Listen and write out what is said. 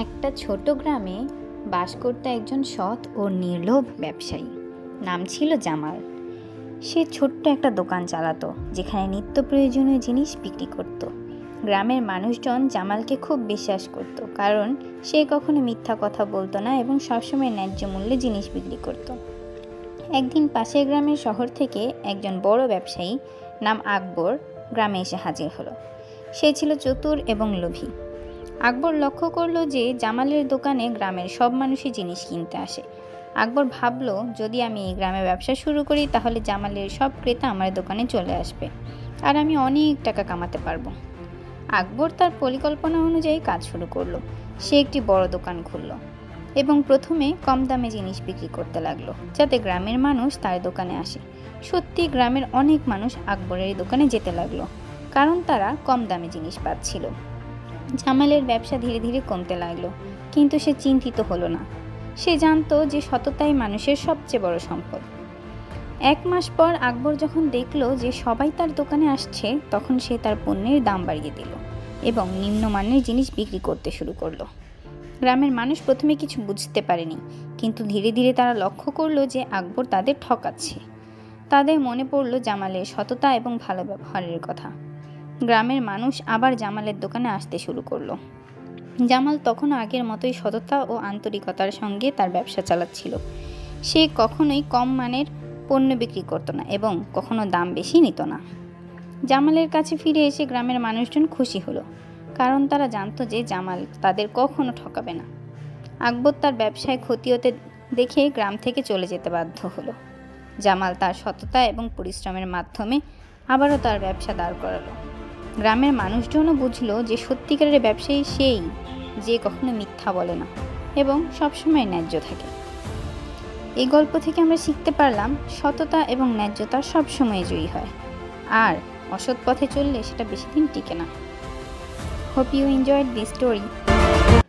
একটা ছোট গ্রামে বাস করত একজন সৎ ও নির্লোভ ব্যবসায়ী। নাম ছিল জামাল। সে ছোট্ট একটা দোকান চালাতো, যেখানে নিত্য প্রয়োজনীয় জিনিস বিক্রি করত। গ্রামের মানুষজন জামালকে খুব বিশ্বাস করত, কারণ সে কখনো মিথ্যা কথা বলতো না এবং সবসময় ন্যায্য মূল্যে জিনিস বিক্রি করত। একদিন পাশের গ্রামের শহর থেকে একজন বড় ব্যবসায়ী নাম আকবর গ্রামে এসে হাজির হলো। সে ছিল চতুর এবং লোভী। আকবর লক্ষ্য করলো যে জামালের দোকানে গ্রামের সব মানুষই জিনিস কিনতে আসে। আকবর ভাবলো, যদি আমি এই গ্রামে ব্যবসা শুরু করি তাহলে জামালের সব ক্রেতা আমার দোকানে চলে আসবে আর আমি অনেক টাকা কামাতে পারবো। আকবর তার পরিকল্পনা অনুযায়ী কাজ শুরু করলো। সে একটি বড় দোকান খুলল এবং প্রথমে কম দামে জিনিস বিক্রি করতে লাগলো, যাতে গ্রামের মানুষ তার দোকানে আসে। সত্যি গ্রামের অনেক মানুষ আকবরের দোকানে যেতে লাগলো, কারণ তারা কম দামে জিনিস পাচ্ছিল। জামালের ব্যবসা ধীরে ধীরে কমতে লাগলো, কিন্তু সে চিন্তিত হলো না। সে জানতো যে সততাই মানুষের সবচেয়ে বড় সম্পদ। 1 মাস পর আকবর যখন দেখলো যে সবাই তার দোকানে আসছে, তখন সে তার পণ্যের দাম বাড়িয়ে দিল এবং নিম্নমানের জিনিস বিক্রি করতে শুরু করলো। গ্রামের মানুষ প্রথমে কিছু বুঝতে পারেনি, কিন্তু ধীরে ধীরে তারা লক্ষ্য করলো যে আকবর তাদের ঠকাচ্ছে। তাদের মনে পড়ল জামালের সততা এবং ভালো ব্যবহারের কথা। গ্রামের মানুষ আবার জামালের দোকানে আসতে শুরু করলো। জামাল তখন আগের মতোই সততা ও আন্তরিকতার সঙ্গে তার ব্যবসা চালাচ্ছিল। সে কখনোই কম মানের পণ্য বিক্রি করতো না এবং কখনো দাম বেশি নিত না। জামালের কাছে ফিরে এসে গ্রামের মানুষজন খুশি হলো, কারণ তারা জানতো যে জামাল তাদের কখনো ঠকাবে না। আকবর তার ব্যবসায় ক্ষতি হতে দেখে গ্রাম থেকে চলে যেতে বাধ্য হলো। জামাল তার সততা এবং পরিশ্রমের মাধ্যমে আবারও তার ব্যবসা দাঁড় করালো। গ্রামের মানুষজনও বুঝলো যে সত্যিকারের ব্যবসায়ী সেই যে কখনো মিথ্যা বলে না এবং সবসময় ন্যায্য থাকে। এই গল্প থেকে আমরা শিখতে পারলাম, সততা এবং ন্যায্যতা সবসময় জয়ী হয়, আর অসৎ পথে চললে সেটা বেশি দিন টিকে না। Hope you enjoyed this story.